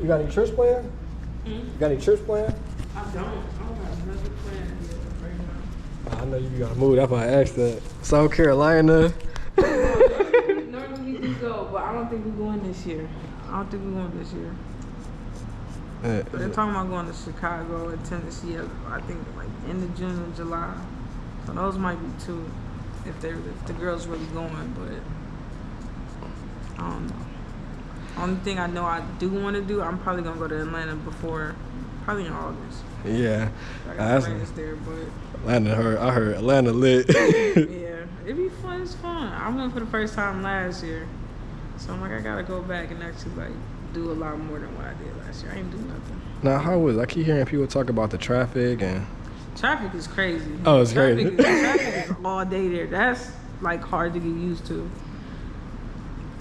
You got any trips planned? You got any trips planned? I don't have nothing planned yet right now. I know you gotta move. That's why I asked that. South Carolina. Normally we go, but I don't think we're going this year. Yeah, But they're talking about going to Chicago and Tennessee. I think like end of June or July. So those might be two if the girls really going. But I don't know. Only thing I know I do want to do, I'm probably gonna go to Atlanta probably in August. yeah. I got friends there, but Atlanta, I heard Atlanta lit. yeah, it'd be fun. It's fun. I went for the first time last year, so I'm like, I gotta go back and actually like do a lot more than what I did last year. I ain't do nothing. Now, how was I keep hearing people talk about the traffic and. Traffic is crazy. Oh, it's crazy. Traffic is all day there. That's like hard to get used to.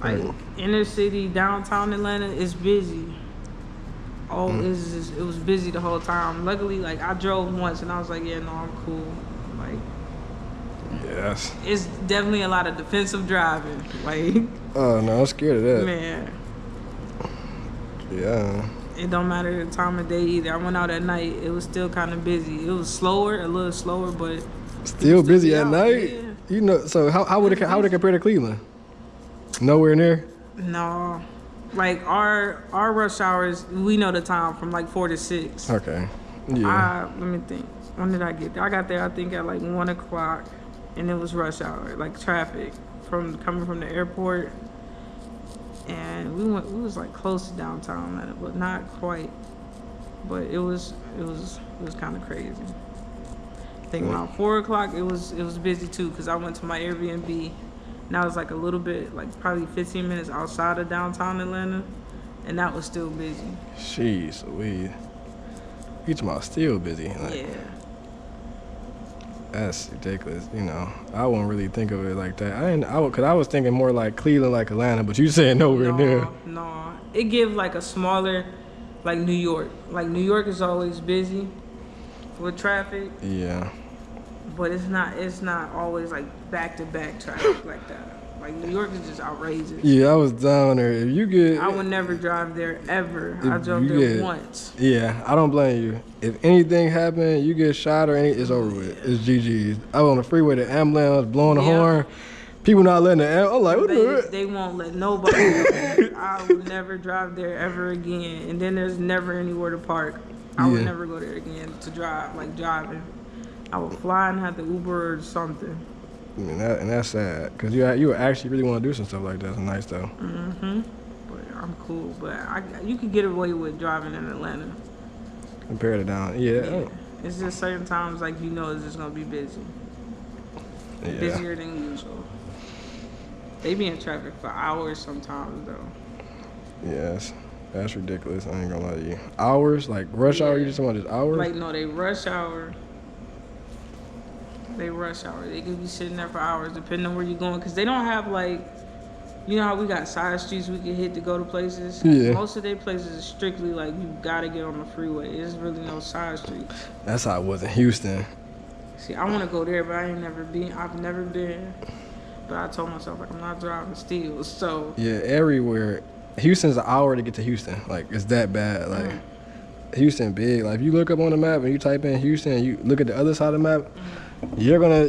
Like inner city, downtown Atlanta is busy. It was busy the whole time. Luckily, like I drove once and I was like, yeah, no, I'm cool. Like, Yes. it's definitely a lot of defensive driving. Like, Oh no, I'm scared of that. man, Yeah. it don't matter the time of day either. I went out at night. It was still kind of busy. It was a little slower, but Still busy at night. Yeah. You know, so how would it compare to Cleveland? Nowhere near. No, like our rush hours, we know the time from like 4 to 6. Okay. Yeah. Let me think. When did I get there? I got there I think at like 1 o'clock, and it was rush hour, like traffic coming from the airport, and we was like close to downtown Atlanta, but not quite. But it was kind of crazy. I think around 4 o'clock it was busy too, because I went to my Airbnb. And I was like a little bit, like probably 15 minutes outside of downtown Atlanta, and that was still busy. Jeez, you talking about still busy? Like, Yeah. That's ridiculous. You know, I wouldn't really think of it like that. Cause I was thinking more like Cleveland, like Atlanta, but you saying nowhere near. No, it gives like a smaller, like New York. Like New York is always busy with traffic. Yeah. But it's not always like back-to-back traffic like that. Like New York is just outrageous. Yeah, I was down there. If you get, I would never drive there ever. I drove there once. Yeah, I don't blame you. If anything happened, you get shot or anything, it's over with. It's GG's. I was on the freeway, the ambulance blowing the horn. People not letting the ambulance. I'm like, what the heck? They won't let nobody. I would never drive there ever again. And then there's never anywhere to park. I would never go there again to drive, like driving. I would fly and have to Uber or something. I mean, that's sad, because you actually really want to do some stuff like that. It's nice, though. Mm-hmm. But I'm cool. But you could get away with driving in Atlanta. Compare it down. Yeah. It's just certain times, like, you know it's just going to be busy. Yeah. Busier than usual. They be in traffic for hours sometimes, though. Yes. That's ridiculous. I ain't gonna lie to you. Hours? Like rush hour? You just want just hours? Like, no, they rush hour. They could be sitting there for hours depending on where you're going, because they don't have like, you know how we got side streets we can hit to go to places? Yeah. Most of their places is strictly like you gotta get on the freeway. There's really no side streets. That's how it was in Houston. See, I want to go there, but I've never been. But I told myself, like, I'm not driving still, so. Yeah, everywhere. Houston's an hour to get to Houston. Like, it's that bad. Like, Houston big. Like, if you look up on the map and you type in Houston and you look at the other side of the map, you're gonna